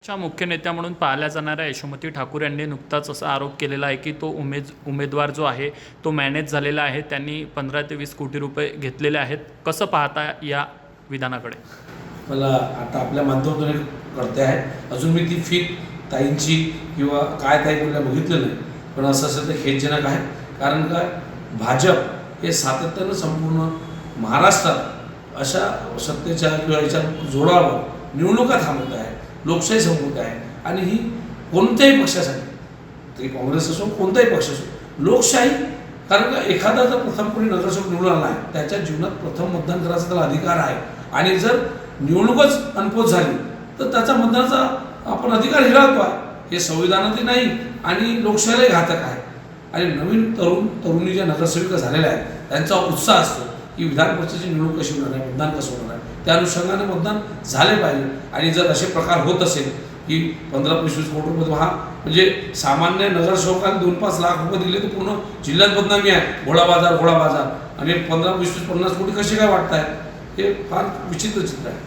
च्या मुख्य नेत्या म्हणून पाहिल्या जाणाऱ्या यशोमती ठाकूर यांनी नुकताच असा आरोप केलेला आहे की तो उमेदवार जो आहे तो मॅनेज झालेला आहे, त्यांनी 15 ते 20 कोटी रुपये घेतलेले आहेत. कसं पाहता या विधानाकडे? मला आता आपल्या माध्यमातून एक कळते आहे, अजून मी ती फी ताईंची किंवा काय ताई कुठल्या बघितलं नाही, पण असं असेल तर खेदजनक आहे. कारण काय, भाजप हे सातत्यानं संपूर्ण महाराष्ट्रात अशा सत्तेच्या किंवा याच्या जोडावर निवडणुका थांबवत आहे, लोकशाही संपवत आहे. आणि ही कोणत्याही पक्षासाठी, ते काँग्रेस असो कोणताही पक्ष असो, लोकशाही. कारण का एखादा जर प्रथम कोणी नगरसेवक निवडून आला आहे, त्याच्या जीवनात प्रथम मतदान करायचा त्याला अधिकार आहे. आणि जर निवडणूकच अनपोच झाली तर त्याचा मतदानाचा आपण अधिकार हिरावतो आहे. हे संविधानातही नाही आणि लोकशाहीलाही घातक आहे. आणि नवीन तरुणी ज्या नगरसेविका झालेल्या आहेत त्यांचा उत्साह असतो की विधान परिषदेची निवडणूक कशी होणार आहे, मतदान कसं होणार आहे, त्या अनुषंगाने मतदान झाले पाहिजे. आणि जर असे प्रकार होत असेल की 15-20 कोटी रुपये, हा म्हणजे सामान्य नगरसेवकाला 2-5 लाख रुपये दिले तर पूर्ण जिल्ह्यात बदनामी आहे, घोडा बाजार. आणि 15-20-50 कोटी कसे काय वाटत आहेत, हे फार विचित्र चित्र आहे.